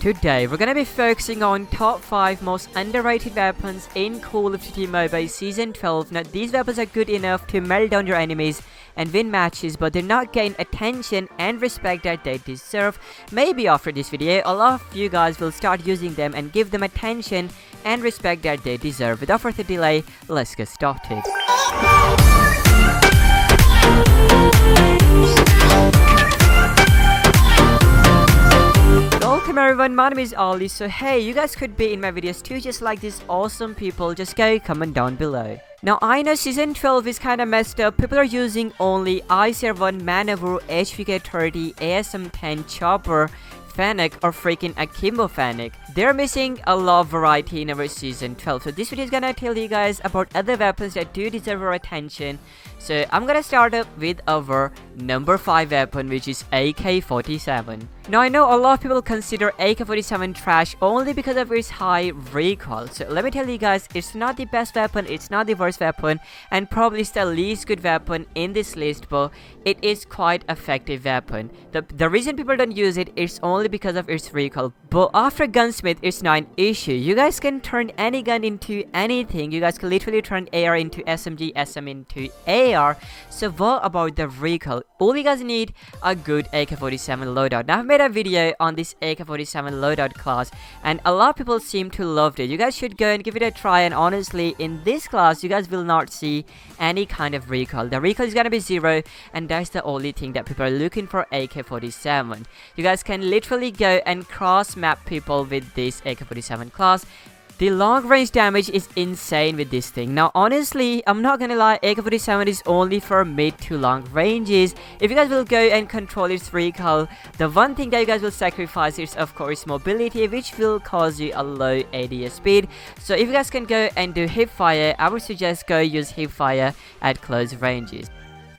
Today we're gonna be focusing on top 5 most underrated weapons in Call of Duty Mobile Season 12. Now these weapons are good enough to melt down your enemies and win matches, but they're not getting attention and respect that they deserve. Maybe after this video a lot of you guys will start using them and give them attention and respect that they deserve. Without further delay, let's get started. Welcome everyone, my name is Ali. So hey, you guys could be in my videos too, just like these awesome people. Just go comment down below. Now I know season 12 is kinda messed up. People are using only ICR1, Maneuver, HVK30, ASM10, Chopper, Fennec, or freaking Akimbo Fennec. They're missing a lot of variety in our season 12. So this video is gonna tell you guys about other weapons that do deserve our attention. So I'm gonna start up with our number 5 weapon, which is AK-47. Now I know a lot of people consider AK-47 trash only because of its high recoil. So let me tell you guys, it's not the best weapon, it's not the worst weapon, and probably it's the least good weapon in this list, but it is quite effective weapon. The reason people don't use it is only because of its recoil. But after Gunsmith, it's not an issue. You guys can turn any gun into anything. You guys can literally turn AR into SMG, SM into AR. So what about the recoil? All you guys need a good AK-47 loadout. Now I've made a video on this AK-47 loadout class and a lot of people seem to love it. You guys should go and give it a try, and honestly in this class you guys will not see any kind of recoil. The recoil is gonna be 0, and that's the only thing that people are looking for AK-47. You guys can literally go and cross map people with this AK-47 class. The long range damage is insane with this thing. Now honestly, I'm not gonna lie, AK-47 is only for mid to long ranges. If you guys will go and control its recoil, the one thing that you guys will sacrifice is of course mobility, which will cause you a low ADS speed. So if you guys can go and do hip fire, I would suggest go use hip fire at close ranges.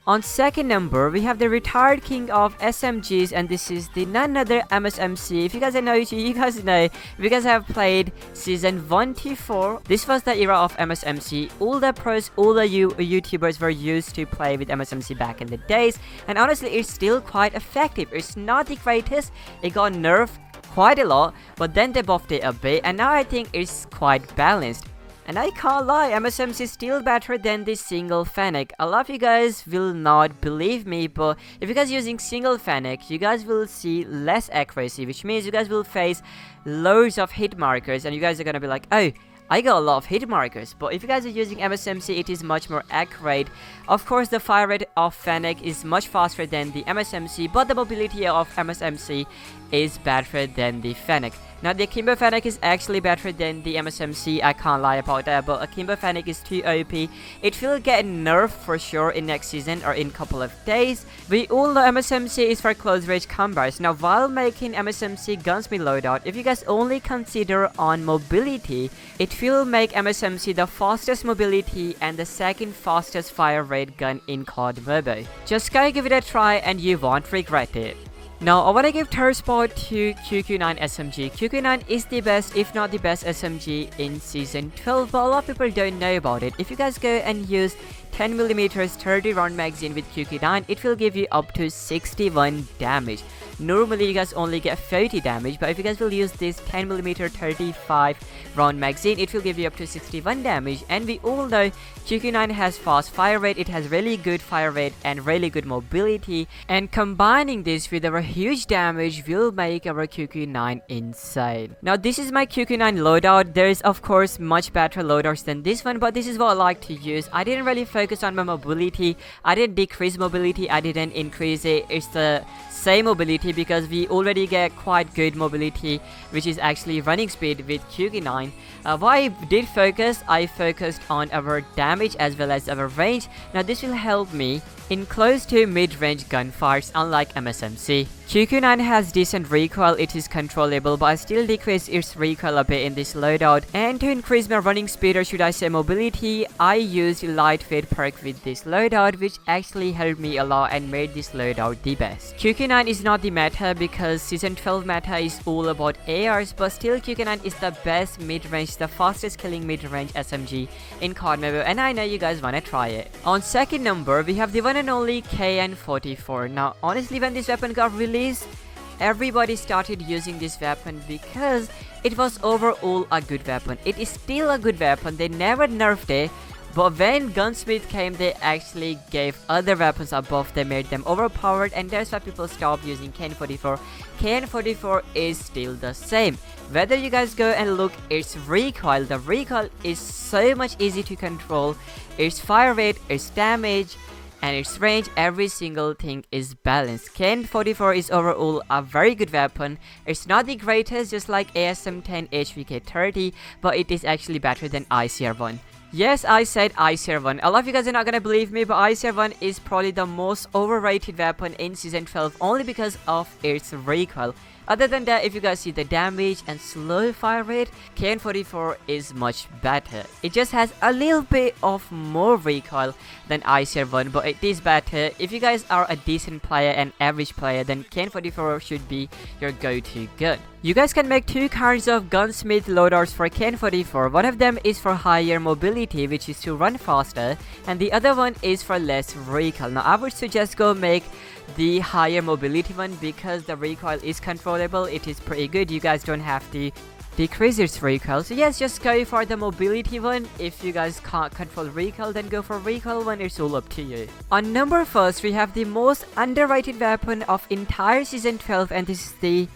On second number, we have the retired king of SMGs, and this is the none other MSMC. If you guys know it, you guys know. If you guys have played season 1 to 4, this was the era of MSMC. All the pros, all the YouTubers were used to play with MSMC back in the days, and honestly, it's still quite effective. It's not the greatest. It got nerfed quite a lot, but then they buffed it a bit, and now I think it's quite balanced. And I can't lie, MSMC is still better than the single Fennec. A lot of you guys will not believe me, but if you guys are using single Fennec, you guys will see less accuracy, which means you guys will face loads of hit markers, and you guys are gonna be like, oh, I got a lot of hit markers. But if you guys are using MSMC, it is much more accurate. Of course, the fire rate of Fennec is much faster than the MSMC, but the mobility of MSMC is better than the Fennec. Now the Akimbo Fennec is actually better than the MSMC, I can't lie about that, but Akimbo Fennec is too OP. It will get nerfed for sure in next season or in a couple of days. We all know MSMC is for close range combats. Now while making MSMC Gunsmith loadout, if you guys only consider on mobility, it will make MSMC the fastest mobility and the second fastest fire rate gun in COD Mobile. Just go give it a try and you won't regret it. Now I wanna give third spot to QQ9 SMG. QQ9 is the best, if not the best SMG in season 12, but a lot of people don't know about it. If you guys go and use 10mm 30 round magazine with QQ9, it will give you up to 61 damage. Normally you guys only get 30 damage, but if you guys will use this 10mm 35 round magazine, it will give you up to 61 damage. And we all know QQ9 has fast fire rate, it has really good fire rate and really good mobility, and combining this with our huge damage will make our QQ9 insane. Now this is my QQ9 loadout. There is of course much better loadouts than this one, but this is what I like to use. I didn't really focus on my mobility. I didn't decrease mobility, I didn't increase it. It's the same mobility because we already get quite good mobility, which is actually running speed with QQ9. What I did focus, I focused on our damage as well as our range. Now this will help me in close to mid-range gunfires, unlike MSMC. QQ9 has decent recoil, it is controllable, but I still decrease its recoil a bit in this loadout. And to increase my running speed, or should I say mobility, I used lightweight perk with this loadout, which actually helped me a lot and made this loadout the best. QQ9 is not the meta because season 12 meta is all about ARs, but still QQ9 is the best mid-range, the fastest killing mid-range SMG in COD Mobile, and I know you guys wanna try it. On second number, we have the one and only KN44. Now honestly, when this weapon got released, everybody started using this weapon because it was overall a good weapon. It is still a good weapon. They never nerfed it. But when Gunsmith came, they actually gave other weapons a buff. They made them overpowered, and that's why people stopped using KN-44. KN-44 is still the same. Whether you guys go and look, its recoil, the recoil is so much easy to control. Its fire rate, its damage, and its range, every single thing is balanced. KN-44 is overall a very good weapon. It's not the greatest, just like ASM-10 HVK-30, but it is actually better than ICR-1. Yes, I said ICR-1. A lot of you guys are not gonna believe me, but ICR-1 is probably the most overrated weapon in Season 12 only because of its recoil. Other than that, if you guys see the damage and slow fire rate, KN-44 is much better. It just has a little bit of more recoil than ICR-1, but it is better. If you guys are a decent player and average player, then KN-44 should be your go-to gun. You guys can make two kinds of Gunsmith loadouts for KN-44. One of them is for higher mobility, which is to run faster, and the other one is for less recoil. Now I would suggest go make the higher mobility one because the recoil is controllable. It is pretty good. You guys don't have to decrease its recoil. So yes, just go for the mobility one. If you guys can't control recoil, then go for recoil one. It's all up to you. On number 1, we have the most underrated weapon of entire Season 12, and this is the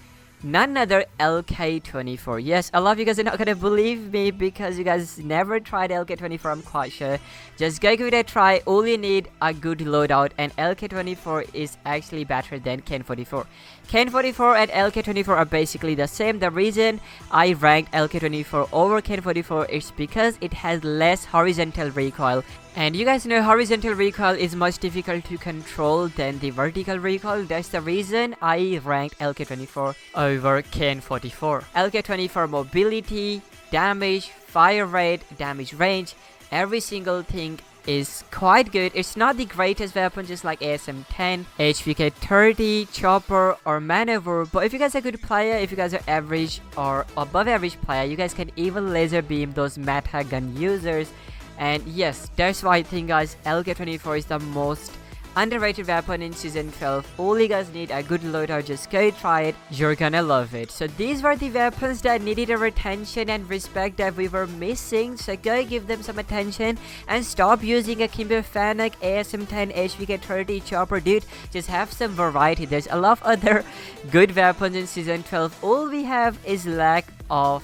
none other LK24. Yes, a lot of you guys are not gonna believe me because you guys never tried LK24, I'm quite sure. Just go give it a try. All you need a good loadout, and LK24 is actually better than KN-44. KN-44 and LK24 are basically the same. The reason I ranked LK24 over KN-44 is because it has less horizontal recoil. And you guys know horizontal recoil is much difficult to control than the vertical recoil. That's the reason I ranked LK24 over KN-44. LK24 mobility, damage, fire rate, damage range, every single thing is quite good. It's not the greatest weapon, just like ASM-10, HVK-30, Chopper, or Maneuver. But if you guys are a good player, if you guys are average or above average player, you guys can even laser beam those meta gun users. And yes, that's why I think guys, LK24 is the most underrated weapon in Season 12. All you guys need a good loadout, just go try it, you're gonna love it. So these were the weapons that needed our attention and respect that we were missing, so go give them some attention and stop using a Kimbo Fennec, ASM-10, HVK-30, Chopper. Dude, just have some variety. There's a lot of other good weapons in Season 12. All we have is lack of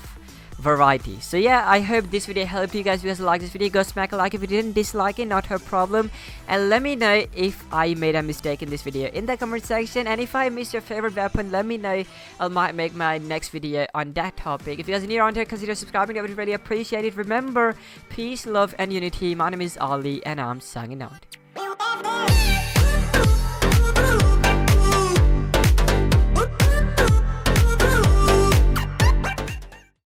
variety. So yeah, I hope this video helped you guys. If you guys like this video, go smack a like. If you didn't, dislike it, not a problem. And let me know if I made a mistake in this video in the comment section. And if I missed your favorite weapon, let me know. I might make my next video on that topic. If you guys are new around here, consider subscribing. I would really appreciate it. Remember, peace, love, and unity. My name is Ali, and I'm signing out.